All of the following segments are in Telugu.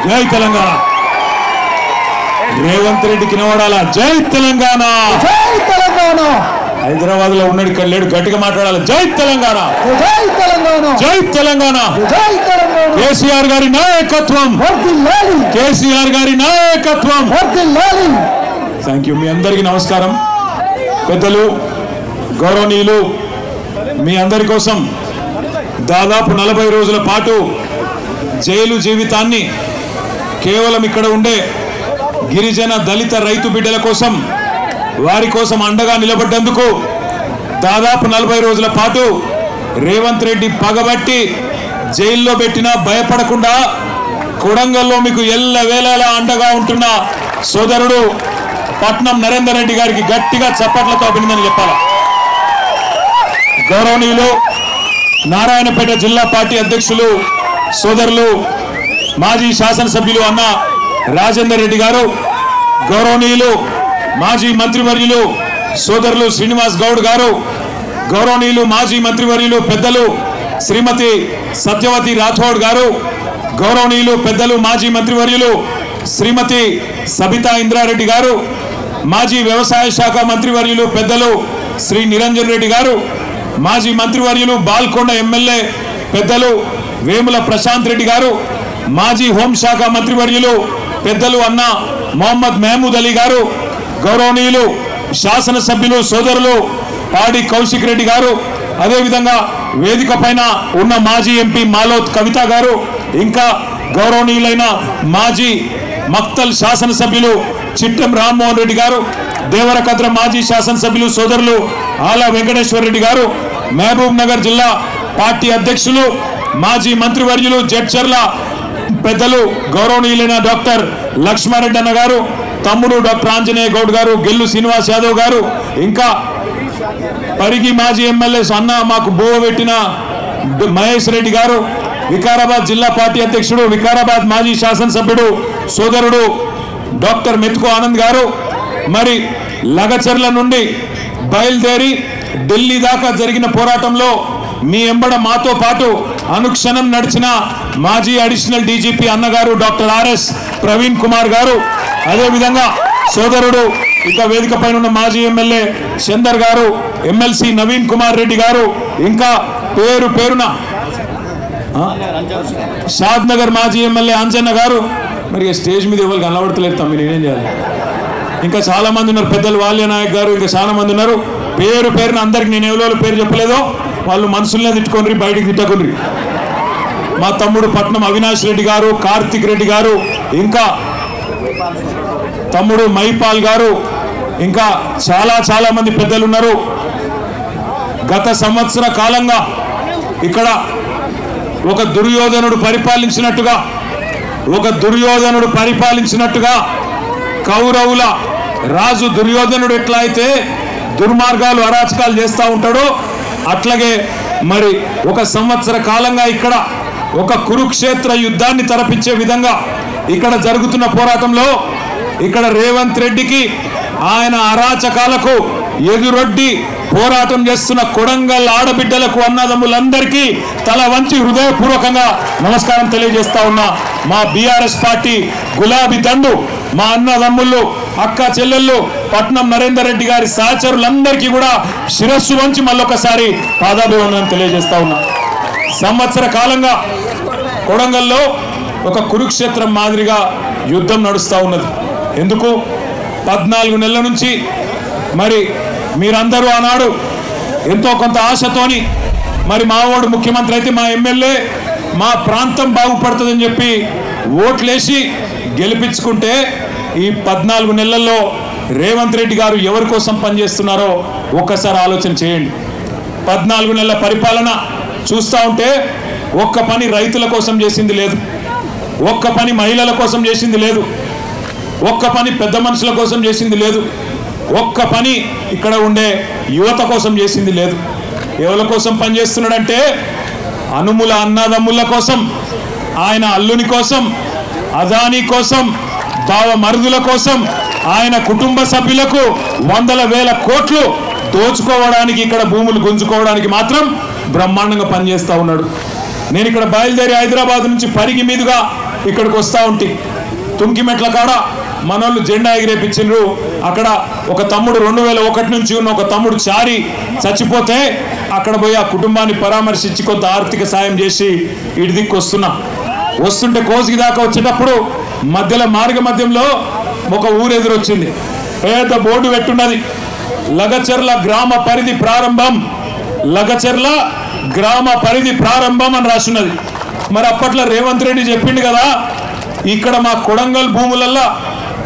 జై తెలంగాణ. రేవంత్ రెడ్డికి నిలబడాలా. జై తెలంగాణ. జై తెలంగాణ. హైదరాబాద్ లో ఉన్నాడు, ఇక్కడ లేడు, గట్టిగా మాట్లాడాలి. జై తెలంగాణ. జై తెలంగాణ. జై తెలంగాణ. జై తెలంగాణ. కేసీఆర్ గారి నాయకత్వం. వర్ధిల్లాలి. కేసీఆర్ గారి నాయకత్వం. వర్ధిల్లాలి. Thank you. మీ అందరికీ నమస్కారం. పెద్దలు, గౌరవనీయులు, మీ అందరి కోసం దాదాపు 40 రోజుల పాటు జైలు జీవితాన్ని కేవలం ఇక్కడ ఉండే గిరిజన దళిత రైతు బిడ్డల కోసం, వారి కోసం అండగా నిలబడ్డందుకు దాదాపు 40 రోజుల పాటు రేవంత్ రెడ్డి పగబట్టి జైల్లో పెట్టినా భయపడకుండా కొడంగల్లో మీకు ఎల్లవేళలా అండగా ఉంటున్న సోదరుడు పట్నం నరేందర్ రెడ్డి గారికి గట్టిగా చప్పట్లతో అభినందనలు చెప్పాలి. గౌరవనీయులు, నారాయణపేట జిల్లా పార్టీ అధ్యక్షులు సోదరులు మాజీ శాసనసభ్యులు అన్న రాజేందర్ రెడ్డి గారు, గౌరవనీయులు మాజీ మంత్రివర్యులు సోదరులు శ్రీనివాస్ గౌడ్ గారు, గౌరవనీయులు మాజీ మంత్రివర్యులు పెద్దలు శ్రీమతి సత్యవతి రాథోడ్ గారు, గౌరవనీయులు పెద్దలు మాజీ మంత్రివర్యులు శ్రీమతి సబితా ఇంద్రారెడ్డి గారు, మాజీ వ్యవసాయ శాఖ మంత్రివర్యులు పెద్దలు శ్రీ నిరంజన్ రెడ్డి గారు, మాజీ మంత్రివర్యులు బాల్కొండ ఎమ్మెల్యే పెద్దలు వేముల ప్రశాంత్ రెడ్డి గారు, మాజీ హోంశాఖ మంత్రివర్యులు పెద్దలు అన్న మొహమ్మద్ మహమూద్ అలీ గారు, గౌరవనీయులు శాసనసభ్యులు సోదరులు పాడి కౌశిక్ రెడ్డి గారు, అదేవిధంగా వేదిక పైన ఉన్న మాజీ ఎంపీ మాలోత్ కవిత గారు, ఇంకా గౌరవనీయులైన మాజీ మక్తల్ శాసనసభ్యులు చిట్టెం రామ్మోహన్ రెడ్డి గారు, దేవరకద్ర మాజీ శాసనసభ్యులు సోదరులు ఆలా వెంకటేశ్వర రెడ్డి గారు, మహబూబ్ నగర్ జిల్లా పార్టీ అధ్యక్షులు మాజీ మంత్రివర్యులు జడ్చర్ల పెద్దలు గౌరవనీయులైన డాక్టర్ లక్ష్మారెడ్డి అన్న గారు, తమ్ముడు డాక్టర్ ఆంజనేయ గౌడ్ గారు, గెల్లు శ్రీనివాస్ యాదవ్ గారు, ఇంకా పరిగి మాజీ ఎమ్మెల్యే అన్న మాకు బోవ పెట్టిన మహేష్ రెడ్డి గారు, వికారాబాద్ జిల్లా పార్టీ అధ్యక్షుడు వికారాబాద్ మాజీ శాసనసభ్యుడు సోదరుడు డాక్టర్ మెతుకు ఆనంద్ గారు, మరి లగచర్ల నుండి బయలుదేరి ఢిల్లీ దాకా జరిగిన పోరాటంలో మీ ఎంబడ మాతో పాటు అనుక్షణం నడిచిన మాజీ అడిషనల్ డీజీపీ అన్నగారు డాక్టర్ ఆర్ఎస్ ప్రవీణ్ కుమార్ గారు, అదేవిధంగా సోదరుడు ఇక వేదిక పైన ఉన్న మాజీ ఎమ్మెల్యే చందర్ గారు, ఎమ్మెల్సీ నవీన్ కుమార్ రెడ్డి గారు, ఇంకా పేరు పేరున షాద్ నగర్ మాజీ ఎమ్మెల్యే అంజన్న గారు. మరి స్టేజ్ మీద ఎవరు కనబడతలేదు తమ్మి, నేనేం చేయాలి? ఇంకా చాలా మంది ఉన్నారు, పెద్దలు వాల్య నాయక్ గారు, ఇంకా చాలా మంది ఉన్నారు. పేరు పేరున అందరికి నేను ఎవరో పేరు చెప్పలేదో వాళ్ళు మనసులనే తిట్టుకోండి, బయటికి తిట్టకుండ్రి. మా తమ్ముడు పట్నం అవినాష్ రెడ్డి గారు, కార్తిక్ రెడ్డి గారు, ఇంకా తమ్ముడు మైపాల్ గారు, ఇంకా చాలా మంది పెద్దలు ఉన్నారు. గత సంవత్సర కాలంగా ఇక్కడ ఒక దుర్యోధనుడు పరిపాలించినట్టుగా కౌరవుల రాజు దుర్యోధనుడు ఎట్లా అయితే దుర్మార్గాలు అరాచకాలు చేస్తూ ఉంటాడో అట్లాగే మరి ఒక సంవత్సర కాలంగా ఇక్కడ ఒక కురుక్షేత్ర యుద్ధాన్ని తలపించే విధంగా ఇక్కడ జరుగుతున్న పోరాటంలో ఇక్కడ రేవంత్ రెడ్డికి ఆయన అరాచకాలకు ఎదురొడ్డి పోరాటం చేస్తున్న కొడంగల్ ఆడబిడ్డలకు అన్నదమ్ములందరికీ తల వంచి హృదయపూర్వకంగా నమస్కారం తెలియజేస్తా ఉన్నా. మా బీఆర్ఎస్ పార్టీ గులాబీ దండు, మా అన్నదమ్ముళ్ళు, అక్క చెల్లెళ్ళు, పట్నం నరేందర్ రెడ్డి గారి సహచరులందరికీ కూడా శిరస్సు వంచి మళ్ళొకసారి పాదాభివందనం తెలియజేస్తా ఉన్నా. సంవత్సర కాలంగా కొడంగల్లో ఒక కురుక్షేత్రం మాదిరిగా యుద్ధం నడుస్తూ ఉన్నది. ఎందుకు? 14 నెలల నుంచి మరి మీరందరూ ఆనాడు ఎంతో కొంత ఆశతోని మరి మావాడు ముఖ్యమంత్రి అయితే మా ఎమ్మెల్యే మా ప్రాంతం బాగుపడుతుందని చెప్పి ఓట్లేసి గెలిపించుకుంటే ఈ 14 నెలల్లో రేవంత్ రెడ్డి గారు ఎవరి కోసం పనిచేస్తున్నారో ఒక్కసారి ఆలోచన చేయండి. 14 నెలల పరిపాలన చూస్తూ ఉంటే ఒక్క పని రైతుల కోసం చేసింది లేదు, ఒక్క పని మహిళల కోసం చేసింది లేదు, ఒక్క పని పెద్ద మనుషుల కోసం చేసింది లేదు, ఒక్క పని ఇక్కడ ఉండే యువత కోసం చేసింది లేదు. ఎవరి కోసం పనిచేస్తున్నాడంటే అనుముల అన్నదమ్ముల కోసం, ఆయన అల్లుని కోసం, అదానీ కోసం, బావ మరుదుల కోసం, ఆయన కుటుంబ సభ్యులకు 100,000 కోట్లు దోచుకోవడానికి, ఇక్కడ భూములు గుంజుకోవడానికి మాత్రం బ్రహ్మాండంగా పనిచేస్తూ ఉన్నాడు. నేను ఇక్కడ బయలుదేరి హైదరాబాద్ నుంచి పరిగి మీదుగా ఇక్కడికి వస్తూ ఉంటే తుంకిమెట్ల కాడ మనోళ్ళు జెండా ఎగిరేపించిండ్రు. అక్కడ ఒక తమ్ముడు 2001 నుంచి ఉన్న ఒక తమ్ముడు చారి చచ్చిపోతే అక్కడ పోయి ఆ కుటుంబాన్ని పరామర్శించి కొంత ఆర్థిక సాయం చేసి ఇటు దిక్కు వస్తుంటే కోసిగి దాకా వచ్చేటప్పుడు మధ్యలో మార్గ మధ్యంలో ఒక ఊరు ఎదురొచ్చింది. పెద్ద బోర్డు పెట్టున్నది, లగచర్ల గ్రామ పరిధి ప్రారంభం, లగచర్ల గ్రామ పరిధి ప్రారంభం అని రాస్తున్నది. మరి అప్పట్లో రేవంత్ రెడ్డి చెప్పిండు కదా, ఇక్కడ మా కొడంగల్ భూములల్లో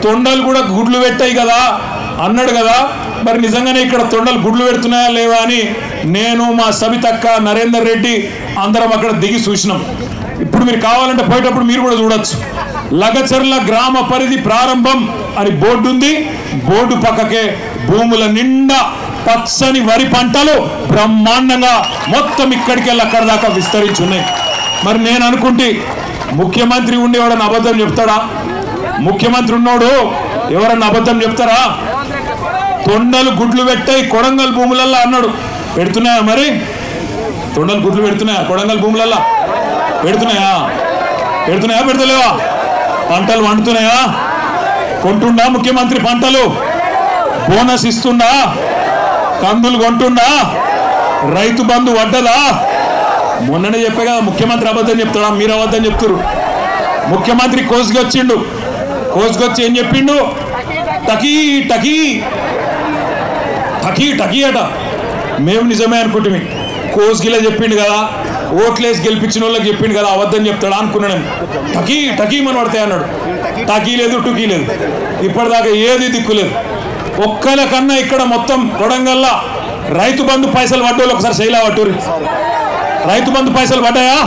తొండలు కూడా గుడ్లు పెట్టాయి కదా అన్నాడు కదా. మరి నిజంగానే ఇక్కడ తొండలు గుడ్లు పెడుతున్నాయా లేవా అని నేను, మా సబితక్క, నరేందర్ రెడ్డి అందరం అక్కడ దిగి చూసినాం. ఇప్పుడు మీరు కావాలంటే పోయేటప్పుడు మీరు కూడా చూడొచ్చు. లగచర్ల గ్రామ పరిధి ప్రారంభం అని బోర్డు ఉంది. బోర్డు పక్కకే భూముల నిండా పచ్చని వరి పంటలు బ్రహ్మాండంగా మొత్తం ఇక్కడికి వెళ్ళి అక్కడ దాకా విస్తరించి ఉన్నాయి. మరి నేను అనుకుంటే ముఖ్యమంత్రి ఉండి ఎవడన్నా అబద్ధం చెప్తాడా? ముఖ్యమంత్రి ఉన్నోడు ఎవరన్నా అబద్ధం చెప్తారా? తొండలు గుడ్లు పెట్టాయి కొడంగల్ భూములల్లో అన్నాడు. పెడుతున్నాయా? మరి తొండలు గుడ్లు పెడుతున్నాయా కొడంగల్ భూములల్లో? పెడుతున్నాయా? పెడతలేవా? పంటలు వండుతున్నాయా? కొంటుండా ముఖ్యమంత్రి పంటలు? బోనస్ ఇస్తుండా? కందులు కొంటుండా? రైతు బంధు వడ్డదా? మొన్ననే చెప్పే కదా ముఖ్యమంత్రి అబద్ధం చెప్తాడా? మీరు అబద్ధం చెప్తారు. ముఖ్యమంత్రి కోసుకి వచ్చిండు. కోసుకొచ్చి ఏం చెప్పిండు? టకీ టకీ టకీ టకీ అట. మేము నిజమే అనుకుంటే కోసుకిలా చెప్పిండు కదా, ఓట్లేసి గెలిపించిన వాళ్ళకి చెప్పిండు కదా, అబద్ధం చెప్తాడా అనుకున్నాను. టకీ టకీ మన పడతాయి అన్నాడు. టకీ లేదు, టుకీ లేదు, ఇప్పటిదాకా ఏది దిక్కులేదు. ఒక్కల కన్నా ఇక్కడ మొత్తం కొడంగల్లా రైతు బంధు పైసలు పడ్డోళ్ళు ఒకసారి శైలా పట్టురు. రైతు బంధు పైసలు పడ్డాయా?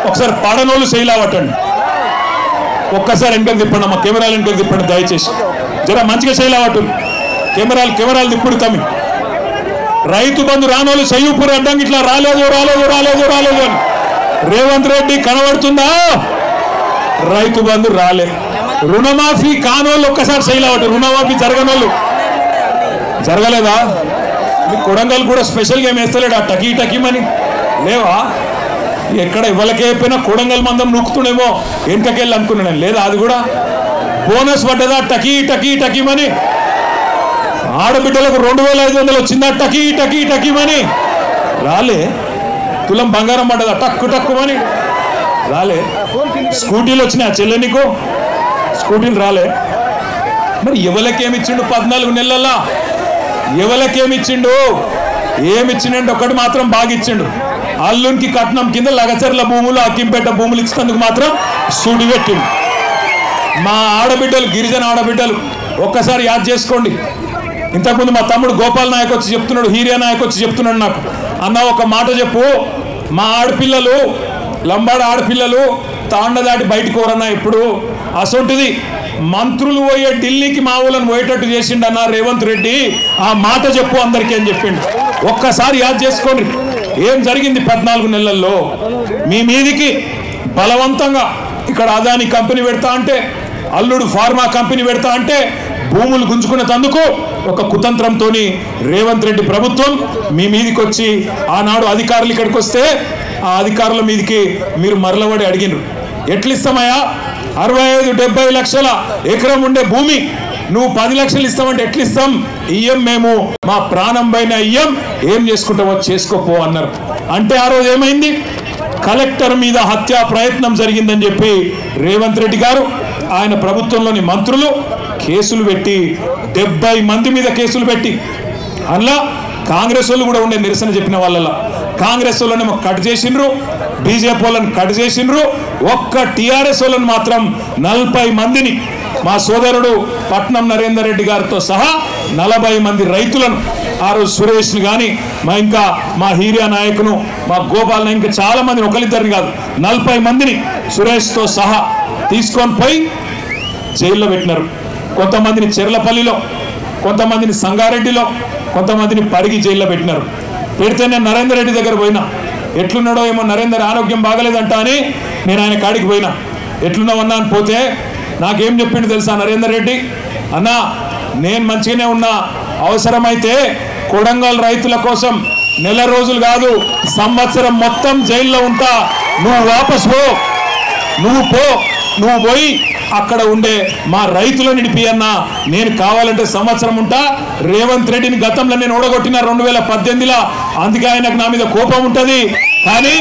ఒకసారి పడనోళ్ళు శైలా పట్టండి. ఒక్కసారి వెనకలు తిప్పండి అమ్మ, కెమెరాలు వెనకలు తిప్పండి దయచేసి. జర మంచిగా శైలా పట్టు. కెమెరాలు తిప్పుడు తమ్మి. రైతు బంధు రానోళ్ళు చెయ్యూపురు అడ్డంకి ఇట్లా రాలేదు అని రేవంత్ రెడ్డి కనబడుతుందా? రైతు బంధు రాలే. రుణమాఫీ కానోళ్ళు ఒక్కసారి శైలా పట్టు. రుణమాఫీ జరగనోళ్ళు జరగలేదా? మీ కొడంగల్ కూడా స్పెషల్గా ఏం వేస్తలేడు ఆ టకీ టకీమని లేవా? ఎక్కడ ఇవ్వలకే అయిపోయినా కొడంగల్ మందం నూకుతుండేమో వెనకకెళ్ళి అనుకున్నాను. లేదా అది కూడా బోనస్ పడ్డదా? టకీ టకీ టకీమని. ఆడబిడ్డలకు 2500 వచ్చిందా? టకీ టకీ టకీమని రాలే. తులం బంగారం పడ్డదా? టక్కు టక్కుమని రాలే. స్కూటీలు వచ్చినాయి ఆ చెల్లె నీకు? స్కూటీలు రాలే. మరి ఎవరికేమిచ్చిండు 14 నెలల్లో? ఎవరికేమిచ్చిండు? ఏమిచ్చిండంటే ఒకటి మాత్రం బాగా ఇచ్చిండు. అల్లునికి కట్నం కింద లగచర్ల భూములు, అక్కింపేట భూములు ఇచ్చినందుకు మాత్రం సూడి పెట్టిండు. మా ఆడబిడ్డలు, గిరిజన ఆడబిడ్డలు ఒక్కసారి యాద్ చేసుకోండి. ఇంతకుముందు మా తమ్ముడు గోపాల్ నాయక్ వచ్చి చెప్తున్నాడు, హీరియా నాయక్ వచ్చి చెప్తున్నాడు నాకు, అన్న ఒక మాట చెప్పు, మా ఆడపిల్లలు, లంబాడ ఆడపిల్లలు తాండ దాటి బయటకు పోరన్నా. ఇప్పుడు అసొంటిది మంత్రులు పోయే ఢిల్లీకి మా ఊళ్ళని పోయేటట్టు చేసిండు అన్న రేవంత్ రెడ్డి. ఆ మాట చెప్పు అందరికీ అని చెప్పిండు. ఒక్కసారి యాద్ చేసుకోండి ఏం జరిగింది 14 నెలల్లో. మీ మీదికి బలవంతంగా ఇక్కడ అదాని కంపెనీ పెడతా అంటే, అల్లుడు ఫార్మా కంపెనీ పెడతా అంటే భూములు గుంజుకునేందుకు ఒక కుతంత్రంతో రేవంత్ రెడ్డి ప్రభుత్వం మీ మీదికి వచ్చి ఆనాడు అధికారులు ఇక్కడికి వస్తే ఆ అధికారుల మీదికి మీరు మరలబడి అడిగినారు. ఎట్లిస్తామయ్యా? 65-70 లక్షల ఎకరం ఉండే భూమి నువ్వు 10 లక్షలు ఇస్తామంటే ఎట్లిస్తాం? ఇయ్యం, మేము మా ప్రాణం పైన ఇయ్యం, ఏం చేసుకుంటావో చేసుకోపో అన్నారు. అంటే ఆ రోజు ఏమైంది? కలెక్టర్ మీద హత్యా ప్రయత్నం జరిగిందని చెప్పి రేవంత్ రెడ్డి గారు, ఆయన ప్రభుత్వంలోని మంత్రులు కేసులు పెట్టి 70 మంది మీద కేసులు పెట్టి, అందులో కాంగ్రెస్ వాళ్ళు కూడా ఉండే నిరసన చెప్పిన వాళ్ళ కాంగ్రెస్ వాళ్ళని కట్ చేసిండ్రు, బీజేపీ వాళ్ళని కట్ చేసిండ్రు. ఒక్క టీఆర్ఎస్ వాళ్ళని మాత్రం 40 మందిని, మా సోదరుడు పట్నం నరేందర్ రెడ్డి గారితో సహా 40 మంది రైతులను, ఆ రోజు సురేష్ని కానీ ఇంకా మా హీరియా నాయకును, మా గోపాల్ నాయక్, ఇంకా చాలా మందిని, ఒకరిద్దరిని కాదు 40 మందిని సురేష్తో సహా తీసుకొని పోయి జైల్లో పెట్టినారు. కొంతమందిని చెర్లపల్లిలో, కొంతమందిని సంగారెడ్డిలో, కొంతమందిని పరిగి జైల్లో పెట్టినారు. పెడితే నేను నరేందర్ రెడ్డి దగ్గర పోయినా, ఎట్లున్నాడో ఏమో, నరేందర్ ఆరోగ్యం బాగలేదంట అని నేను ఆయన కాడికి పోయినా. ఎట్లున్నావన్నా అని పోతే నాకేం చెప్పిండు తెలుసా నరేందర్ రెడ్డి? అన్నా నేను మంచిగానే ఉన్నా, అవసరమైతే కొడంగల్ రైతుల కోసం నెల రోజులు కాదు సంవత్సరం మొత్తం జైల్లో ఉంటా, నువ్వు వాపస్ పో, నువ్వు పో, నువ్వు పోయి అక్కడ ఉండే మా రైతులను నిడిపి అన్నా, నేను కావాలంటే సంవత్సరం ఉంటా. రేవంత్ రెడ్డిని గతంలో నేను ఓడగొట్టిన 2018లో, అందుకే ఆయనకు నా మీద కోపం ఉంటుంది. కానీ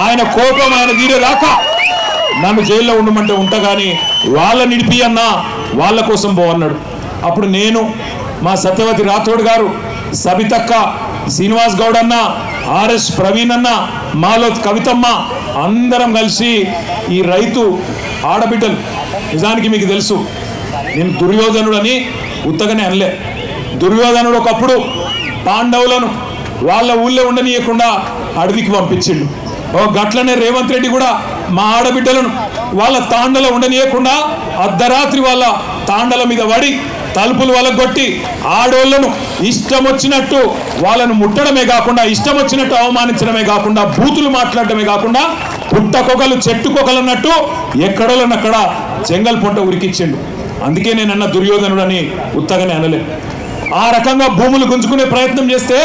ఆయన కోపం ఆయన తీరేదాకా నన్ను జైల్లో ఉండమంటే ఉంటా, కానీ వాళ్ళ నిడిపి అన్నా, వాళ్ళ కోసం పో అన్నాడు. అప్పుడు నేను, మా సత్యవతి రాథోడ్ గారు, సబితక్క, శ్రీనివాస్ గౌడ్ అన్న, ఆర్ఎస్ ప్రవీణ్ అన్న, మాలోత్ కవితమ్మ అందరం కలిసి ఈ రైతు ఆడబిడ్డలు, నిజానికి మీకు తెలుసు నేను దుర్యోధనుడని ఉత్తగానే అనలే. దుర్యోధనుడు ఒకప్పుడు పాండవులను వాళ్ళ ఊళ్ళో ఉండనీయకుండా అడవికి పంపించిండు. ఓ గట్లనే రేవంత్ రెడ్డి కూడా మా ఆడబిడ్డలను వాళ్ళ తాండలో ఉండనీయకుండా అర్ధరాత్రి వాళ్ళ తాండల మీద పడి తలుపులు వలగొట్టి ఆడోళ్లను ఇష్టం వచ్చినట్టు వాళ్ళను ముట్టడమే కాకుండా, ఇష్టం వచ్చినట్టు అవమానించడమే కాకుండా, బూతులు మాట్లాడటమే కాకుండా, పుట్టకొకలు చెట్టుకొకలు అన్నట్టు ఎక్కడోళ్ళనక్కడ చెంగల్ పొంట ఉరికిచ్చిండు. అందుకే నేను అన్న దుర్యోధనుడని ఉత్తగానే అనలే. ఆ రకంగా భూములు గుంజుకునే ప్రయత్నం చేస్తే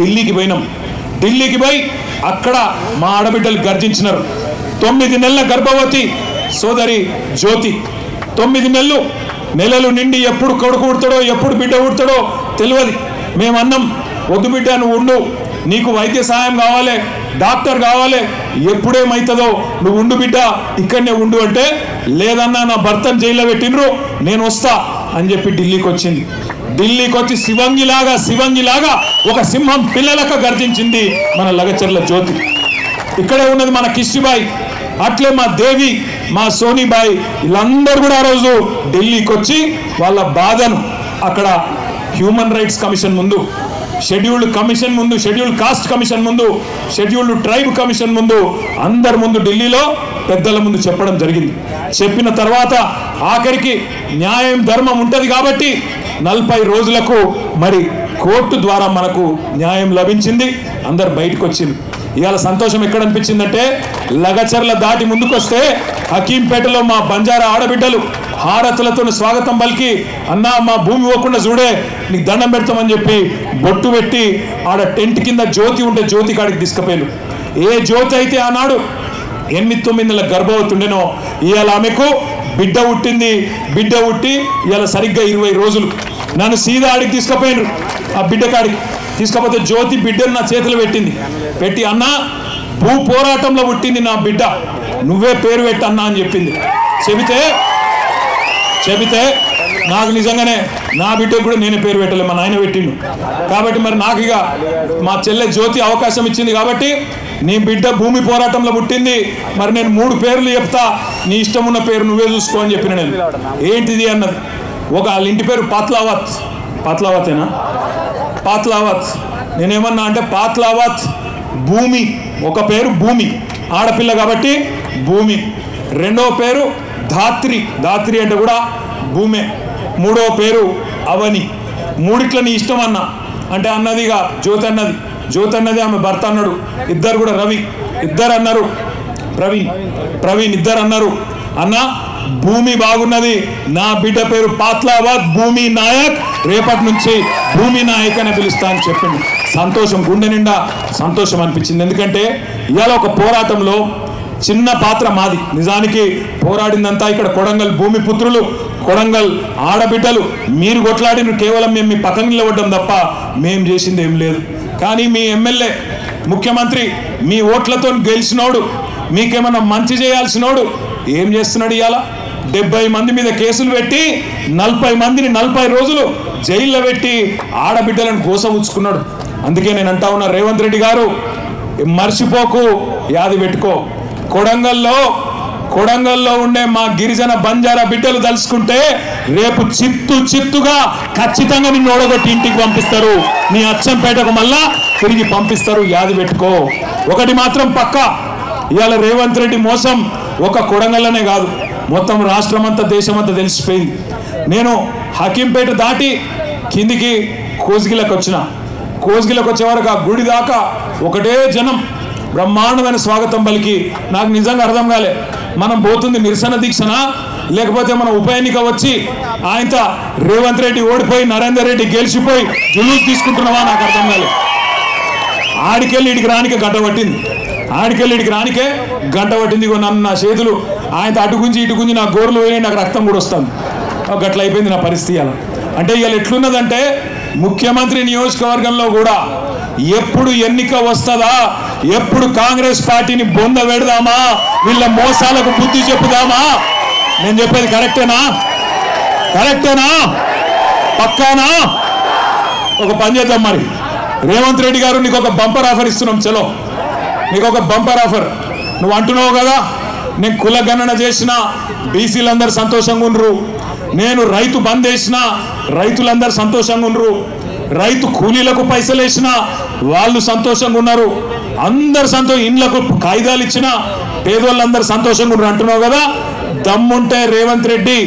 ఢిల్లీకి పోయినాం. ఢిల్లీకి పోయి అక్కడ మా ఆడబిడ్డలు గర్జించినారు. 9 నెలల గర్భవతి సోదరి జ్యోతి, 9 నెలలు నిండి ఎప్పుడు కొడుకు ఉడతాడో ఎప్పుడు బిడ్డ ఉడతాడో తెలియదు. మేమన్నాం, వద్దు బిడ్డ నువ్వు ఉండు, నీకు వైద్య సహాయం కావాలి, డాక్టర్ కావాలి, ఎప్పుడేమవుతుందో నువ్వు ఉండు బిడ్డ, ఇక్కడనే ఉండు అంటే, లేదన్నా నా భర్తను జైల్లో పెట్టినరు, నేను వస్తా అని చెప్పి ఢిల్లీకి వచ్చింది. ఢిల్లీకి వచ్చి శివంగిలాగా ఒక సింహం పిల్లలక గర్జించింది మన లగచర్ల జ్యోతి. ఇక్కడే ఉన్నది మన కిష్టిబాయి, అట్లే మా దేవి, మా సోనీబాయి, వీళ్ళందరూ కూడా ఆ రోజు ఢిల్లీకి వచ్చి వాళ్ళ బాధను అక్కడ హ్యూమన్ రైట్స్ కమిషన్ ముందు, షెడ్యూల్డ్ కమిషన్ ముందు, షెడ్యూల్డ్ కాస్ట్ కమిషన్ ముందు, షెడ్యూల్డ్ ట్రైబ్ కమిషన్ ముందు, అందరి ముందు ఢిల్లీలో పెద్దల ముందు చెప్పడం జరిగింది. చెప్పిన తర్వాత ఆఖరికి న్యాయం ధర్మం ఉంటుంది కాబట్టి 40 రోజులకు మరి కోర్టు ద్వారా మనకు న్యాయం లభించింది. అందరు బయటకు వచ్చింది. ఇవాళ సంతోషం ఎక్కడ అనిపించిందంటే, లగచర్ల దాటి ముందుకొస్తే హకీంపేటలో మా బంజారా ఆడబిడ్డలు హారతులతో స్వాగతం పలికి, అన్నా మా భూమి పోకుండా చూడే, నీకు దండం పెడతామని చెప్పి బొట్టు పెట్టి ఆడ టెంట్ కింద జ్యోతి ఉంటే జ్యోతి కాడికి తీసుకుపోయారు. ఏ జ్యోతి అయితే ఆనాడు 8-9 నెలల గర్భవతి ఉండేనో, ఇవాళ ఆమెకు బిడ్డ పుట్టింది. బిడ్డ పుట్టి ఇవాళ సరిగ్గా 20 రోజులు. నన్ను సీదా ఆడికి తీసుకుపోయినారు. ఆ బిడ్డ కాడికి తీసుకపోతే జ్యోతి బిడ్డను నా చేతిలో పెట్టి, అన్నా భూ పోరాటంలో పుట్టింది నా బిడ్డ, నువ్వే పేరు పెట్టన్నా అని చెప్పింది. చెబితే నాకు నిజంగానే నా బిడ్డకు కూడా నేనే పేరు పెట్టలే, మా నాయన పెట్టిండు. కాబట్టి మరి నాకు ఇక మా చెల్లె జ్యోతి అవకాశం ఇచ్చింది కాబట్టి, నీ బిడ్డ భూమి పోరాటంలో పుట్టింది, మరి నేను 3 పేర్లు చెప్తా, నీ ఇష్టం ఉన్న పేరు నువ్వే చూసుకో అని చెప్పిన. నేను ఏంటిది అన్నది, వాళ్ళ ఇంటి పేరు పాత్లావతేనా? పాత్లావత్. నేనేమన్నా అంటే పాత్లావత్ భూమి, ఒక పేరు భూమి, ఆడపిల్ల కాబట్టి భూమి. రెండవ పేరు ధాత్రి అంటే కూడా భూమే. మూడవ పేరు అవని. మూడిట్లో నీ ఇష్టం అన్న అంటే అన్నదిగా జ్యోతి అన్నది ఆమె భర్త అన్నాడు. ఇద్దరు కూడా రవి, ఇద్దరు అన్నారు ప్రవీణ్ ఇద్దరు అన్నారు, అన్న భూమి బాగున్నది, నా బిడ్డ పేరు పాత్లావత్ భూమి నాయక్, రేపటి నుంచి భూమి నాయక్ అని పిలుస్తా అని చెప్పింది. సంతోషం, గుండె నిండా సంతోషం అనిపించింది. ఎందుకంటే ఇవాళ ఒక పోరాటంలో చిన్న పాత్ర మాది. నిజానికి పోరాడిందంతా ఇక్కడ కొడంగల్ భూమి పుత్రులు, కొడంగల్ ఆడబిడ్డలు. మీరు కొట్లాడిన కేవలం మేము మీ పక్కన నిలబడ్డం తప్ప మేం చేసింది ఏం లేదు. కానీ మీ ఎమ్మెల్యే, ముఖ్యమంత్రి మీ ఓట్లతో గెలిచినోడు, మీకేమన్నా మంచి చేయాల్సినోడు ఏం చేస్తున్నాడు? ఇవాళ 70 మంది మీద కేసులు పెట్టి 40 మందిని 40 రోజులు జైల్లో పెట్టి ఆడబిడ్డలను గోసవుచ్చుకున్నాడు. అందుకే నేను అంటా ఉన్నా, రేవంత్ రెడ్డి గారు మర్చిపోకు, యాది పెట్టుకో. కొడంగల్లో ఉండే మా గిరిజన బంజారా బిడ్డలు తలుసుకుంటే రేపు చిత్తుగా ఖచ్చితంగా నిన్ను ఓడగొట్టి ఇంటికి పంపిస్తారు, నీ అచ్చంపేటకు మళ్ళా తిరిగి పంపిస్తారు, యాది పెట్టుకో. ఒకటి మాత్రం పక్కా, ఇవాళ రేవంత్ రెడ్డి మోసం ఒక కొడంగల్లోనే కాదు, మొత్తం రాష్ట్రమంతా దేశమంతా తెలిసిపోయింది. నేను హకీంపేట దాటి కిందికి కోస్గిలకు వచ్చే వరకు ఆ గుడి దాకా ఒకటే జనం బ్రహ్మాండమైన స్వాగతం పలికి. నాకు నిజంగా అర్థం కాలే, మనం పోతుంది నిరసన దీక్షనా లేకపోతే మనం ఉప ఎన్నిక వచ్చి ఆయనతో రేవంత్ రెడ్డి ఓడిపోయి నరేందర్ రెడ్డి గెలిచిపోయి జులూస్ తీసుకుంటున్నావా నాకు అర్థం కాలే. ఆడికెళ్ళి ఇడికి రానికే గంట పట్టింది. నన్ను నా చేతులు ఆయన అటు గుంచి ఇటు గుంచి నా గోర్లు పోయి నాకు రక్తం కూడా వస్తుంది. గట్ల అయిపోయింది నా పరిస్థితి. అలా అంటే ఇవాళ ఎట్లున్నదంటే ముఖ్యమంత్రి నియోజకవర్గంలో కూడా ఎప్పుడు ఎన్నిక వస్తుందా, ఎప్పుడు కాంగ్రెస్ పార్టీని బొంద పెడదామా, వీళ్ళ మోసాలకు బుద్ధి చెప్పుదామా. నేను చెప్పేది కరెక్టేనా? కరెక్టేనా? పక్కానా? ఒక పని చేద్దాం మరి. రేవంత్ రెడ్డి గారు నీకు ఒక బంపర్ ఆఫర్ ఇస్తున్నాం. చలో నీకు ఒక బంపర్ ఆఫర్. నువ్వు అంటున్నావు కదా నేను కుల గణన చేసిన బీసీలందరూ సంతోషంగా ఉండరు, నేను రైతు బంద్ వేసిన రైతులందరూ సంతోషంగా ఉండరు, రైతు కూలీలకు పైసలు వేసిన వాళ్ళు సంతోషంగా ఉన్నారు, అందరు ఇండ్లకు కాయిదాలు ఇచ్చిన పేదోళ్ళందరూ సంతోషంగా ఉన్నారు అంటున్నావు కదా. దమ్ముంటే రేవంత్ రెడ్డి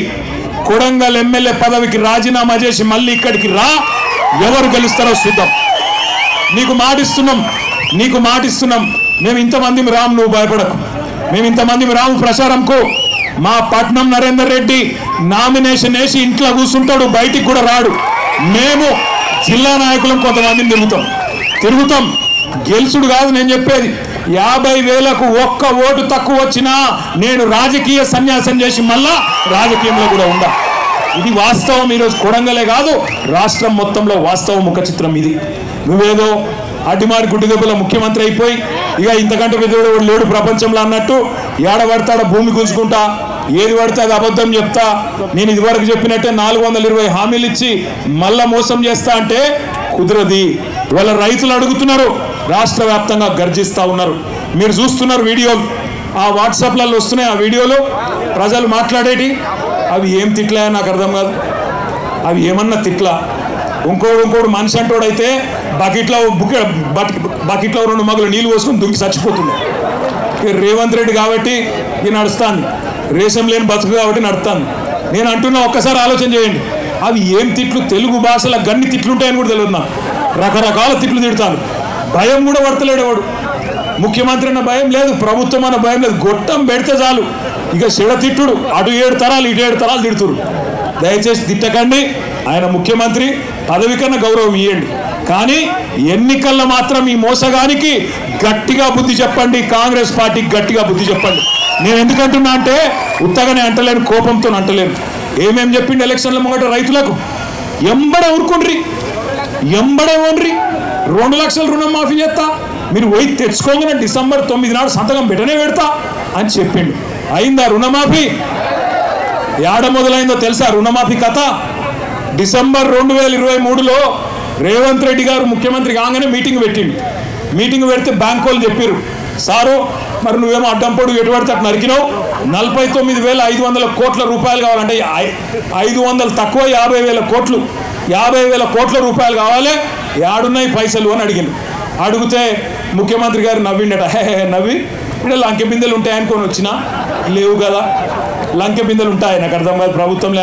కొడంగల్ ఎమ్మెల్యే పదవికి రాజీనామా చేసి మళ్ళీ ఇక్కడికి రా, ఎవరు గెలుస్తారో చూద్దాం. నీకు మాటిస్తున్నాం. మేము ఇంతమంది రాము, నువ్వు భయపడకు. మేము ఇంతమంది రాము ప్రచారంకు. మా పట్నం నరేందర్ రెడ్డి నామినేషన్ వేసి ఇంట్లో కూర్చుంటాడు, బయటికి కూడా రాడు. మేము జిల్లా నాయకులం కొంతమందిని తిరుగుతాం. గెలుచుడు కాదు నేను చెప్పేది. 50,000కు ఒక్క ఓటు తక్కువ వచ్చినా నేను రాజకీయ సన్యాసం చేసి మళ్ళా రాజకీయంలో కూడా ఉండా. ఇది వాస్తవం. ఈరోజు కొడంగలే కాదు రాష్ట్రం మొత్తంలో వాస్తవ ముఖ చిత్రం ఇది. నువ్వేదో అడ్డిమారి గుడ్డి దెబ్బల ముఖ్యమంత్రి అయిపోయి ఇక ఇంతకంటే పెద్దోడు లేడు ప్రపంచంలో అన్నట్టు ఏడబడతాడ భూమి గుంజుకుంటా, ఏది పడితే అది అబద్ధం చెప్తా, నేను ఇదివరకు చెప్పినట్టే 420 హామీలు ఇచ్చి మళ్ళా మోసం చేస్తా అంటే కుదరది. వాళ్ళ రైతులు అడుగుతున్నారు, రాష్ట్ర వ్యాప్తంగా గర్జిస్తూ ఉన్నారు. మీరు చూస్తున్నారు వీడియోలు, ఆ వాట్సాప్లలో వస్తున్నాయి ఆ వీడియోలు. ప్రజలు మాట్లాడేటి అవి ఏం తిట్లా నాకు అర్థం కాదు. అవి ఏమన్నా తిట్లా. ఇంకోడు మనిషి అంటోడైతే బకెట్లో 2 మగులు నీళ్ళు పోసుకొని దుంకి చచ్చిపోతుంది. రేవంత్ రెడ్డి కాబట్టి ఇది నడుస్తాను, రేషం లేని బతుకు కాబట్టి నడుస్తాను. నేను అంటున్నా ఒక్కసారి ఆలోచన చేయండి. అవి ఏం తిట్లు, తెలుగు భాషలో గన్ని తిట్లు ఉంటాయని కూడా తెలియదు నాకు. రకరకాల తిట్లు తిడతాను. భయం కూడా పడతలేడు వాడు. ముఖ్యమంత్రి అన్న భయం లేదు, ప్రభుత్వం అన్న భయం లేదు. గొట్టం పెడితే చాలు ఇక చెడ తిట్టుడు. అటు 7 తరాలు ఇటు 7 తరాలు తిడుతురు. దయచేసి తిట్టకండి. ఆయన ముఖ్యమంత్రి, పదవి కన్నా గౌరవం ఇవ్వండి. కానీ ఎన్నికల్లో మాత్రం ఈ మోసగానికి గట్టిగా బుద్ధి చెప్పండి. కాంగ్రెస్ పార్టీకి గట్టిగా బుద్ధి చెప్పండి. నేను ఎందుకంటున్నా అంటే ఉత్తగానే అంటలేను, కోపంతో అంటలేను. ఏమేం చెప్పిండు ఎలక్షన్ల ముంగట రైతులకు? ఎంబడే ఊరుకుండ్రి, ఎంబడే ఓన్రి. 2 లక్షల రుణం మాఫీ చేస్తా, మీరు పోయి తెచ్చుకోగానే డిసెంబర్ 9 నాడు సంతకం పెట్టనే పెడతా అని చెప్పిండు. అయిందా రుణమాఫీ? ఏడ మొదలైందో తెలుసా రుణమాఫీ కథ? డిసెంబర్ 2023లో రేవంత్ రెడ్డి గారు ముఖ్యమంత్రి కాగానే మీటింగ్ పెట్టిండు. మీటింగ్ పెడితే బ్యాంక్ వాళ్ళు చెప్పారు, సారు మరి నువ్వేమో అడ్డం పొడుగు ఎటు పడితే అటు నరికినావు, 49,500 కోట్ల రూపాయలు కావాలంటే 500 తక్కువ 50,000 కోట్లు, 50,000 కోట్ల రూపాయలు కావాలి, ఏడున్నాయి పైసలు అని అడిగిండు. అడిగితే ముఖ్యమంత్రి గారు నవ్విండట. నవ్వి ఇక్కడ లంకె బిందెలు ఉంటాయనుకొని వచ్చినా, లేవు కదా, లంకె బిందెలు ఉంటాయి, నాకు అర్థం కాదు ప్రభుత్వంలో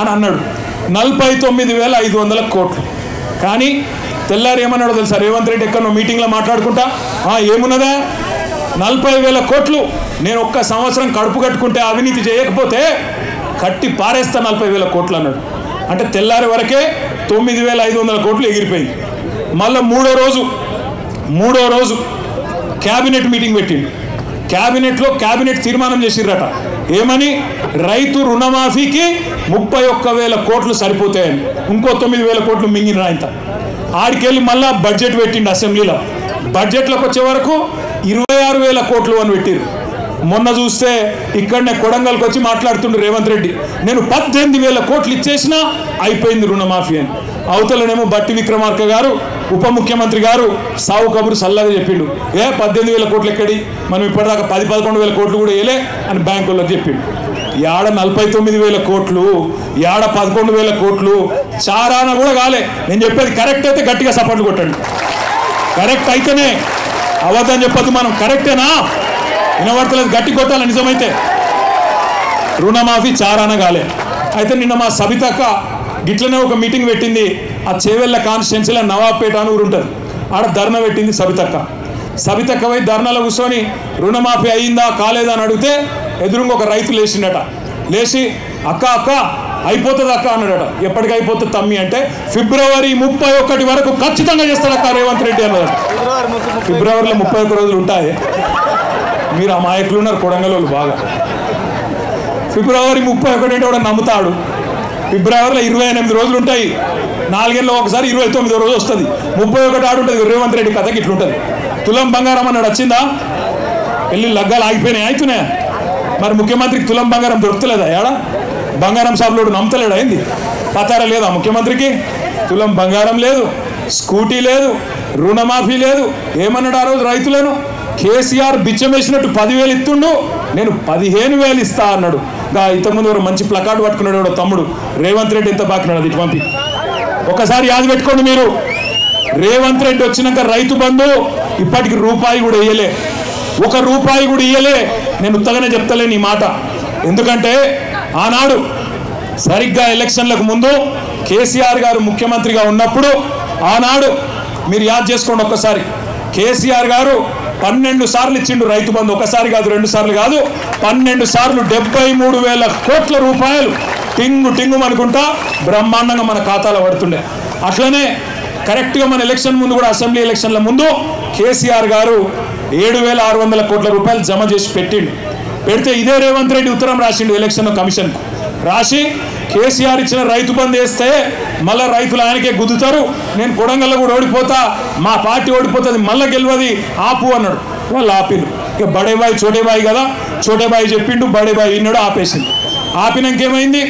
అని అన్నాడు. 49,500 కోట్లు. కానీ తెల్లారి ఏమన్నాడో తెలుసా రేవంత్ రెడ్డి? ఎక్కడో మీటింగ్లో మాట్లాడుకుంటా, ఏమున్నదా 40,000 కోట్లు నేను ఒక్క సంవత్సరం కడుపు కట్టుకుంటే అవినీతి చేయకపోతే కట్టి పారేస్తా 40,000 కోట్లు అన్నాడు. అంటే తెల్లారి వరకే 9,500 కోట్లు ఎగిరిపోయింది. మళ్ళీ మూడో రోజు క్యాబినెట్ మీటింగ్ పెట్టిండు. క్యాబినెట్ తీర్మానం చేసిర్రట. ఏమని? రైతు రుణమాఫీకి 31,000 కోట్లు సరిపోతాయని. ఇంకో 9,000 కోట్లు మింగిన ఆయన. ఆడికెళ్ళి మళ్ళా బడ్జెట్ పెట్టిండు అసెంబ్లీలో. బడ్జెట్లోకి వచ్చే వరకు 26,000 కోట్లు అని పెట్టిరు. మొన్న చూస్తే ఇక్కడనే కొడంగల్కి వచ్చి మాట్లాడుతుండు రేవంత్ రెడ్డి, నేను 18,000 కోట్లు ఇచ్చేసినా అయిపోయింది రుణమాఫీ అని. అవతలనేమో బట్టి విక్రమార్క గారు ఉప ముఖ్యమంత్రి గారు సావు కబురు సల్లగా చెప్పిండు, 18,000 కోట్లు ఎక్కడి, మనం ఇప్పటిదాకా 10-11,000 కోట్లు కూడా వేయలే అని బ్యాంకుల్లో చెప్పిండు. ఏడ 49,000 కోట్లు, ఏడ 11,000 కోట్లు, చారాన కూడా కాలే. నేను చెప్పేది కరెక్ట్ అయితే గట్టిగా సపోర్ట్ కొట్టండి. కరెక్ట్ అయితేనే, అబద్ధం చెప్పద్దు మనం. కరెక్టేనా? వినబడతలేదు, గట్టి కొట్టాలి. నిజమైతే రుణమాఫీ చారాన కాలే. అయితే నిన్న మా సబితక్క గిట్లనే ఒక మీటింగ్ పెట్టింది. ఆ చేవెళ్ళ కాన్స్టిట్యున్సీలో నవాబ్పేట అని ఊరు ఉంటుంది, ఆడ ధర్నా పెట్టింది సబితక్క పోయి ధర్నాలో కూర్చొని రుణమాఫీ అయిందా కాలేదా అని అడిగితే ఎదురుగా ఒక రైతు లేచిండట. లేచి అక్క అయిపోతుంది అక్క అన్నాడట. ఎప్పటికి అయిపోతుంది తమ్మి అంటే ఫిబ్రవరి 31 వరకు ఖచ్చితంగా చేస్తాడక్క రేవంత్ రెడ్డి అన్నదట. ఫిబ్రవరిలో 31 రోజులు ఉంటాయి. మీరు ఆ మాయకులు ఉన్నారు కొడంగల్ వాళ్ళు బాగా. ఫిబ్రవరి 31 అంటే కూడా నమ్ముతాడు. ఫిబ్రవరిలో 28 రోజులు ఉంటాయి, 4 ఏళ్ళలో ఒకసారి 29వ రోజు వస్తుంది, 31 ఆడు ఉంటుంది. రేవంత్ రెడ్డి కథకి ఇట్లుంటుంది. తులం బంగారం అన్నాడు, వచ్చిందా? పెళ్ళి లగ్గాలు ఆగిపోయినాయి, అవుతున్నాయా? మరి ముఖ్యమంత్రికి తులం బంగారం దొరుకుతలేదా? ఏడా బంగారం షాపులోడు నమ్ముతలేడా? ఏంది పతారా లేదా ముఖ్యమంత్రికి? తులం బంగారం లేదు, స్కూటీ లేదు, రుణమాఫీ లేదు. ఏమన్నాడు ఆ రోజు రైతులను? కేసీఆర్ బిచ్చం వేసినట్టు 10,000 ఇస్తుండు, నేను 15,000 ఇస్తా అన్నాడు. ఇంతకుముందు ఒక మంచి ప్లకార్డు పట్టుకున్నాడు తమ్ముడు, రేవంత్ రెడ్డి ఎంత బాకున్నాడు, అది పంపి ఒకసారి యాద పెట్టుకోండి మీరు. రేవంత్ రెడ్డి వచ్చినాక రైతు బంధు ఇప్పటికి రూపాయి కూడా ఇయ్యలే, 1 రూపాయి కూడా ఇయ్యలే. నేను ఉత్తగానే చెప్తలేను ఈ మాట, ఎందుకంటే ఆనాడు సరిగ్గా ఎలక్షన్లకు ముందు కేసీఆర్ గారు ముఖ్యమంత్రిగా ఉన్నప్పుడు, ఆనాడు మీరు యాద్ చేసుకోండి ఒక్కసారి, కేసీఆర్ గారు 12 సార్లు ఇచ్చిండు రైతు బంధు. ఒకసారి కాదు, 2 సార్లు కాదు, 12 సార్లు 73,000 కోట్ల రూపాయలు టింగు టింగు అనుకుంటా బ్రహ్మాండంగా మన ఖాతాలో పడుతుండే. అట్లనే కరెక్ట్గా మన ఎలక్షన్ ముందు కూడా, అసెంబ్లీ ఎలక్షన్ల ముందు కేసీఆర్ గారు 7,600 కోట్ల రూపాయలు జమ చేసి పెడితే ఇదే రేవంత్ రెడ్డి ఉత్తరం రాసిండు ఎలక్షన్ కమిషన్కు. రాసి కేసీఆర్ ఇచ్చిన రైతు బంధు వేస్తే మళ్ళీ రైతులు ఆయనకే గుద్దుతారు, నేను కొడంగల్లో కూడా ఓడిపోతా, మా పార్టీ ఓడిపోతుంది, మళ్ళీ గెలవది, ఆపు అన్నాడు. వాళ్ళు ఆపిను. ఇక బడేబాయి చోటేబాయి కదా, చోటేబాయి చెప్పిండు, బడేబాయి విన్నాడు, ఆపేసింది. ఆపినాక ఏమైంది?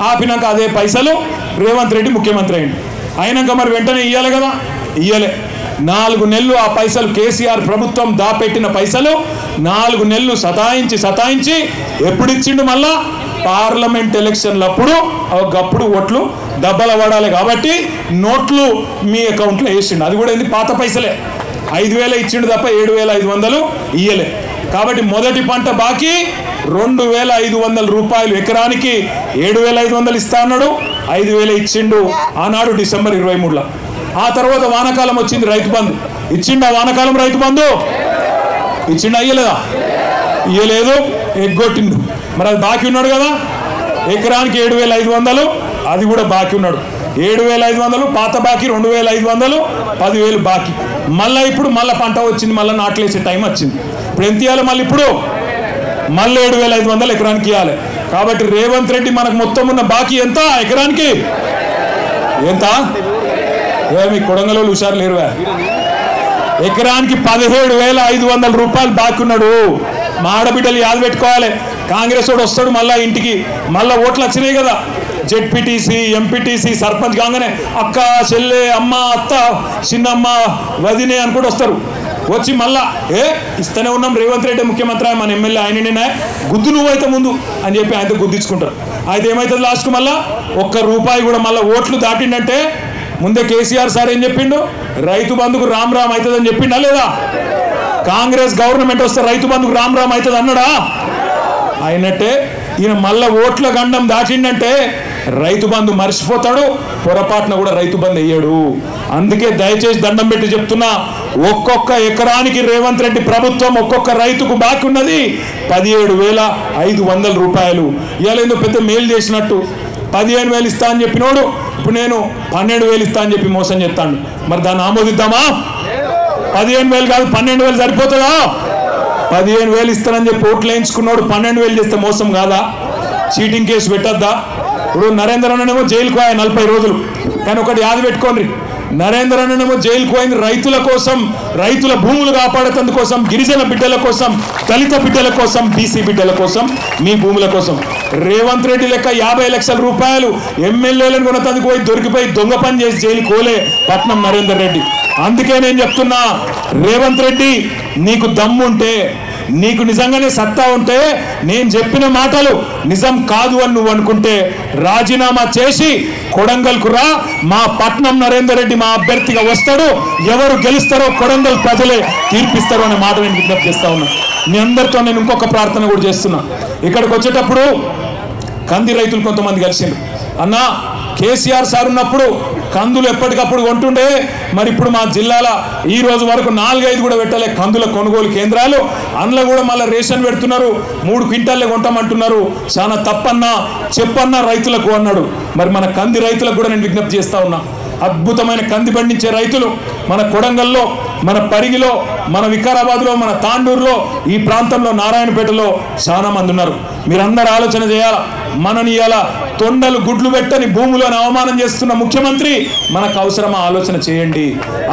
ఆపినాక అదే పైసలు రేవంత్ రెడ్డి ముఖ్యమంత్రి అయింది. అయినాక మరి వెంటనే ఇయ్యాలి కదా, ఇయ్యలే. 4 నెలలు ఆ పైసలు, కేసీఆర్ ప్రభుత్వం దాపెట్టిన పైసలు 4 నెలలు సతాయించి ఎప్పుడు ఇచ్చిండు? మళ్ళా పార్లమెంట్ ఎలక్షన్లప్పుడు. ఒకప్పుడు ఓట్లు డబ్బల పడాలి కాబట్టి నోట్లు మీ అకౌంట్లో వేసిండు. అది కూడా ఏంది? పాత పైసలే. 5,000 ఇచ్చిండు తప్ప 7,500 ఇయ్యలే. కాబట్టి మొదటి పంట బాకీ 2,500 రూపాయలు, ఎకరానికి 7,500 ఇస్తా అన్నాడు, 5,000 ఇచ్చిండు ఆనాడు డిసెంబర్ 23లో. ఆ తర్వాత వానాకాలం వచ్చింది, రైతు బంధు ఇచ్చిండు. ఆ వానాకాలం రైతు బంధు ఇచ్చిండు, అయ్యలేదా? ఇయ్యలేదు, ఎగ్గొట్టిండు. మరి అది బాకీ ఉన్నాడు కదా, ఎకరానికి 7,500, అది కూడా బాకీ ఉన్నాడు. 7,500 పాత బాకీ, 2,500, 10,000 బాకీ. మళ్ళీ ఇప్పుడు మళ్ళీ పంట వచ్చింది, మళ్ళీ నాట్లేసే టైం వచ్చింది. ఇప్పుడు ఎంత ఇవ్వాలి? మళ్ళీ ఇప్పుడు మళ్ళీ 7,500 ఎకరానికి ఇవ్వాలి. కాబట్టి రేవంత్ రెడ్డి మనకు మొత్తం ఉన్న బాకీ ఎంత? ఎకరానికి ఎంత? ఏమి కొడంగల్లో హుషారు లేరువా? ఎకరానికి 17,500 రూపాయలు బాకీ ఉన్నాడు. మా ఆడబిడ్డలు యాద పెట్టుకోవాలి. కాంగ్రెస్ వాడు వస్తాడు మళ్ళీ ఇంటికి, మళ్ళీ ఓట్లు వచ్చినాయి కదా, జెడ్పీటీసీ, ఎంపీటీసీ, సర్పంచ్ కాగానే అక్క, చెల్లె, అమ్మ, అత్త, చిన్నమ్మ, వదినే అనుకుంటూ వస్తారు. వచ్చి మళ్ళా ఇస్తూనే ఉన్నాం, రేవంత్ రెడ్డి ముఖ్యమంత్రి, మన ఎమ్మెల్యే ఆయననే, గుద్దు నువ్వైతే ముందు అని చెప్పి ఆయనతో గుద్దించుకుంటారు. అయితే ఏమవుతుంది లాస్ట్కు? మళ్ళీ 1 రూపాయి కూడా మళ్ళీ ఓట్లు దాటిండంటే ముందే కేసీఆర్ సార్ ఏం చెప్పిండు? రైతు బంధుకు రామ్ రామ్ అవుతుందని చెప్పిండా లేదా? కాంగ్రెస్ గవర్నమెంట్ వస్తే రైతు బంధుకు రామ్ రామ్ అవుతుంది అన్నాడా? అయినట్టే ఈయన మళ్ళీ ఓట్ల గండం దాటిండంటే రైతు బంధు మర్చిపోతాడు, పొరపాటున కూడా రైతు బంధు వేయడు. అందుకే దయచేసి దండం పెట్టి చెప్తున్నా, ఒక్కొక్క ఎకరానికి రేవంత్ రెడ్డి ప్రభుత్వం ఒక్కొక్క రైతుకు బాకీ ఉన్నది 17,500 రూపాయలు. ఇవాళ ఏందో పెద్ద మేలు చేసినట్టు 15,000 ఇస్తా అని చెప్పినోడు ఇప్పుడు నేను 12,000 ఇస్తా అని చెప్పి మోసం చేస్తాడు. మరి దాన్ని ఆమోదిద్దామా? 15,000 కాదు, 12,000 సరిపోతుందా? 15,000 ఇస్తానని చెప్పి ఓట్లు వేయించుకున్నాడు 12,000 చేస్తే మోసం కాదా? చీటింగ్ కేసు పెట్టద్దా? ఇప్పుడు నరేంద్ర అన్ననేమో జైలుకు పోయా 40 రోజులు. కానీ ఒకటి యాద పెట్టుకోండి, నరేంద్ర అన్ననేమో జైలుకు పోయింది రైతుల కోసం, రైతుల భూములు కాపాడేందు కోసం, గిరిజన బిడ్డల కోసం, దళిత బిడ్డల కోసం, బీసీ బిడ్డల కోసం, మీ భూముల కోసం. రేవంత్ రెడ్డి లెక్క 50 లక్షల రూపాయలు ఎమ్మెల్యేలను కొనతందుకు పోయి దొరికిపోయి దొంగ పని చేసి జైలుకు పోలే పట్నం నరేందర్ రెడ్డి. అందుకే నేను చెప్తున్నా, రేవంత్ రెడ్డి నీకు దమ్ముంటే, నీకు నిజంగానే సత్తా ఉంటే, నేను చెప్పిన మాటలు నిజం కాదు అని నువ్వు అనుకుంటే రాజీనామా చేసి కొడంగల్కు రా. మా పట్నం నరేందర్ రెడ్డి మా అభ్యర్థిగా వస్తాడు, ఎవరు గెలుస్తారో కొడంగల్ ప్రజలే తీర్పిస్తారు అనే మాట నేను విజ్ఞప్తి చేస్తా ఉన్నా. మీ అందరితో నేను ఇంకొక ప్రార్థన కూడా చేస్తున్నా. ఇక్కడికి వచ్చేటప్పుడు కంది రైతులు కొంతమంది కలిసిండ్రు. అన్నా, కేసీఆర్ సార్ ఉన్నప్పుడు కందులు ఎప్పటికప్పుడు కొంటుండే, మరి ఇప్పుడు మా జిల్లాలో ఈ రోజు వరకు 4-5 కూడా పెట్టలే కందుల కొనుగోలు కేంద్రాలు. అందులో కూడా మళ్ళీ రేషన్ పెడుతున్నారు, 3 క్వింటాల్లే కొంటామంటున్నారు. చాలా తప్పన్నా చెప్పన్నా రైతులకు అన్నాడు. మరి మన కంది రైతులకు కూడా నేను విజ్ఞప్తి చేస్తా ఉన్నా, అద్భుతమైన కంది పండించే రైతులు మన కొడంగల్లో, మన పరిగిలో, మన వికారాబాద్లో, మన తాండూరులో, ఈ ప్రాంతంలో నారాయణపేటలో చాలా మంది ఉన్నారు. మీరందరూ ఆలోచన చేయాలా. మనని ఇలా తొండలు గుడ్లు పెట్టని భూములను అవమానం చేస్తున్న ముఖ్యమంత్రి మనకు అవసరమా? ఆలోచన చేయండి.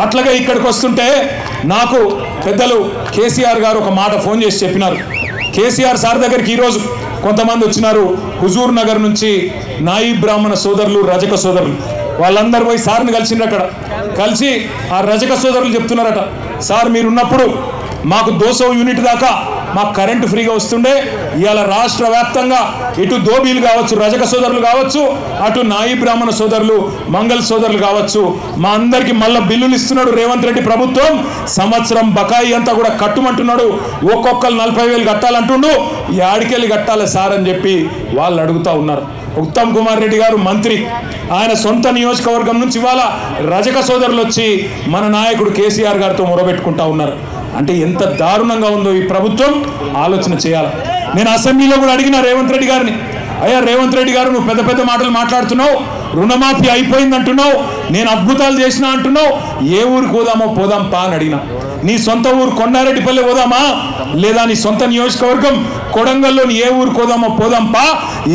అట్లాగే ఇక్కడికి వస్తుంటే నాకు పెద్దలు కేసీఆర్ గారు ఒక మాట ఫోన్ చేసి చెప్పినారు. కేసీఆర్ సార్ దగ్గరికి ఈరోజు కొంతమంది వచ్చినారు. హుజూర్ నగర్ నుంచి నాయి బ్రాహ్మణ సోదరులు, రజక సోదరులు, వాళ్ళందరూ పోయి సార్ని కలిసిండ్రు. అక్కడ కలిసి ఆ రజక సోదరులు చెప్తున్నారట, సార్ మీరున్నప్పుడు మాకు 200 యూనిట్ దాకా మాకు కరెంటు ఫ్రీగా వస్తుండే. ఇవాళ రాష్ట్ర వ్యాప్తంగా ఇటు దోబీలు కావచ్చు, రజక సోదరులు కావచ్చు, అటు నాయి బ్రాహ్మణ సోదరులు, మంగళ సోదరులు కావచ్చు, మా అందరికీ మళ్ళీ బిల్లులు ఇస్తున్నాడు రేవంత్ రెడ్డి ప్రభుత్వం. సంవత్సరం బకాయి అంతా కూడా కట్టుమంటున్నాడు. ఒక్కొక్కరు 40,000 కట్టాలంటుండు. యాడికెళ్ళి కట్టాలి సార్ అని చెప్పి వాళ్ళు అడుగుతూ ఉన్నారు. ఉత్తమ్ కుమార్ రెడ్డి గారు మంత్రి, ఆయన సొంత నియోజకవర్గం నుంచి ఇవాళ రజక సోదరులు వచ్చి మన నాయకుడు కేసీఆర్ గారితో మొరబెట్టుకుంటా ఉన్నారు. అంటే ఎంత దారుణంగా ఉందో ఈ ప్రభుత్వం, ఆలోచన చేయాలి. నేను అసెంబ్లీలో కూడా అడిగిన రేవంత్ రెడ్డి గారిని, అయ్యా రేవంత్ రెడ్డి గారు నువ్వు పెద్ద పెద్ద మాటలు మాట్లాడుతున్నావు, రుణమాఫీ అయిపోయింది అంటున్నావు, నేను అద్భుతాలు చేసినా అంటున్నావు, ఏ ఊరికి పోదామో పోదాం పా అని అడిగిన. నీ సొంత ఊరు కొండారెడ్డిపల్లి పోదామా, లేదా నీ సొంత నియోజకవర్గం కొడంగల్లోని ఏ ఊరికి పోదామో పోదాం పా.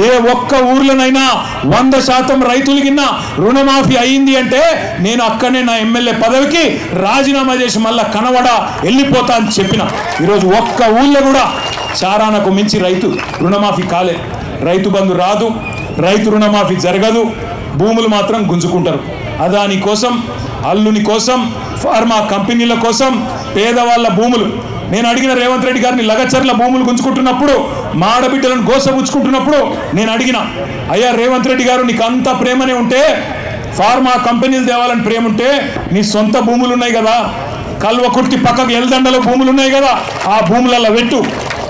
ఏ ఒక్క ఊర్లోనైనా 100% రైతులకిన్నా రుణమాఫీ అయింది అంటే నేను అక్కడనే నా ఎమ్మెల్యే పదవికి రాజీనామా చేసి మళ్ళా కనవడ వెళ్ళిపోతా అని చెప్పిన. ఈరోజు ఒక్క ఊళ్ళో కూడా చారానకు మించి రైతు రుణమాఫీ కాలే. రైతు బంధు రాదు, రైతు రుణమాఫీ జరగదు, భూములు మాత్రం గుంజుకుంటారు. అదాని కోసం, అల్లుని కోసం, ఫార్మా కంపెనీల కోసం పేదవాళ్ళ భూములు. నేను అడిగిన రేవంత్ రెడ్డి గారిని, లగచర్ల భూములు గుంజుకుంటున్నప్పుడు, మా ఆడబిడ్డలను గోసపుచ్చుకుంటున్నప్పుడు నేను అడిగిన, అయ్యా రేవంత్ రెడ్డి గారు నీకు అంత ప్రేమనే ఉంటే, ఫార్మా కంపెనీలు తేవాలని ప్రేమ ఉంటే, నీ సొంత భూములు ఉన్నాయి కదా, కల్వకుర్తి పక్కకు ఎల్దండలో భూములు ఉన్నాయి కదా, ఆ భూములలో పెట్టు.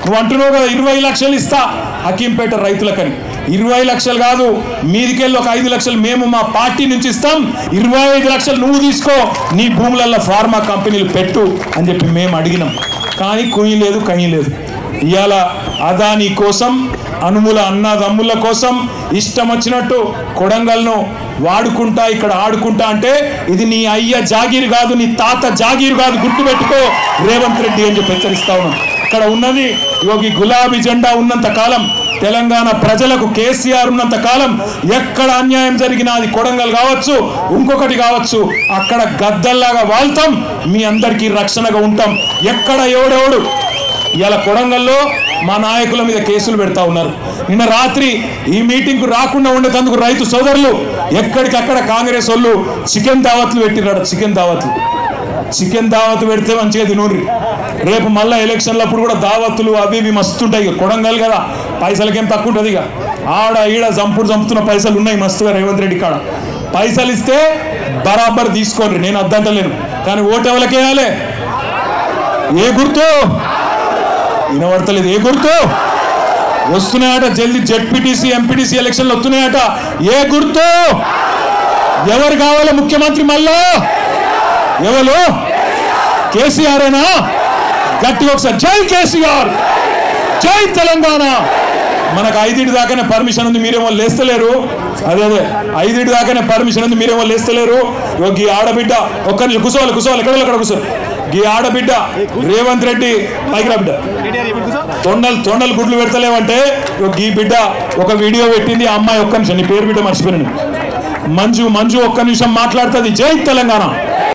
నువ్వు అంటున్నావు కదా 20 లక్షలు ఇస్తా హకీంపేట రైతులకని. 20 లక్షలు కాదు, మీదికెళ్ళి ఒక 5 లక్షలు మేము మా పార్టీ నుంచి ఇస్తాం, 25 లక్షలు నువ్వు తీసుకో, నీ భూములలో ఫార్మా కంపెనీలు పెట్టు అని చెప్పి మేము అడిగినాం. కానీ కుయ్యి లేదు, కయ్యి లేదు. ఇవాళ అదాని కోసం, అనుముల అన్నదమ్ముల కోసం ఇష్టం వచ్చినట్టు కొడంగల్ను వాడుకుంటా, ఇక్కడ ఆడుకుంటా అంటే ఇది నీ అయ్య జాగీరు కాదు, నీ తాత జాగీరు కాదు, గుర్తుపెట్టుకో రేవంత్ రెడ్డి అని చెప్పి హెచ్చరిస్తా ఉన్నాం. ఇక్కడ ఉన్నది యోగి గులాబీ జెండా ఉన్నంత కాలం, తెలంగాణ ప్రజలకు కేసీఆర్ ఉన్నంత కాలం ఎక్కడ అన్యాయం జరిగినా, అది కొడంగల్ కావచ్చు, ఇంకొకటి కావచ్చు, అక్కడ గద్దల్లాగా వాళ్తాం, మీ అందరికీ రక్షణగా ఉంటాం. ఎక్కడ ఎవడెవడు ఇలా కొడంగల్లో మా నాయకుల మీద కేసులు పెడతా ఉన్నారు. నిన్న రాత్రి ఈ మీటింగ్కు రాకుండా ఉండేందుకు రైతు సోదరులు ఎక్కడికక్కడ కాంగ్రెస్ వాళ్ళు చికెన్ దావత్లు పెట్టినాడు. చికెన్ దావత్ పెడితే మంచిగా తినూరి. రేపు మళ్ళీ ఎలక్షన్లప్పుడు కూడా దావత్తులు అవి ఇవి మస్తుంటాయి. ఇక కొడంగల్ కదా, పైసలకేం తక్కువ ఉంటుంది. ఇక ఆడ ఈడ చంపుతున్న పైసలు ఉన్నాయి మస్తుగా రేవంత్ రెడ్డి కాడ. పైసలు ఇస్తే బరాబర్ తీసుకోండి, నేను అద్దంటలేను. కానీ ఓటు ఎవరికి వేయాలి? ఏ గుర్తు వినబడతలేదు? ఏ గుర్తు వస్తున్నాయట? జల్దీ జెడ్పీటీసీ ఎంపీటీసీ ఎలక్షన్లు వస్తున్నాయట. ఏ గుర్తు? ఎవరు కావాలి ముఖ్యమంత్రి? మళ్ళా ఎవరు? కేసీఆరేనా? గట్టిగా ఒకసారి జై కేసీఆర్, జై తెలంగాణ. మనకు 5 దాకానే పర్మిషన్ ఉంది, మీరేమో లేస్తలేరు. అదే 5 దాకానే పర్మిషన్ ఉంది, మీరేమో లేస్తలేరు. ఈ ఆడబిడ్డ ఒక్క నిమిషం కూర్చోవాలి ఎక్కడ కూర్చోరు. ఈ ఆడబిడ్డ రేవంత్ రెడ్డి పైకి రా బిడ్డ, తొండలు గుడ్లు పెడతలేవంటే ఈ బిడ్డ ఒక వీడియో పెట్టింది. ఆ అమ్మాయి ఒక్క నిమిషం, నీ పేరు బిడ్డ మర్చిపోయినాను, మంజు ఒక్క నిమిషం మాట్లాడుతుంది. జై తెలంగాణ.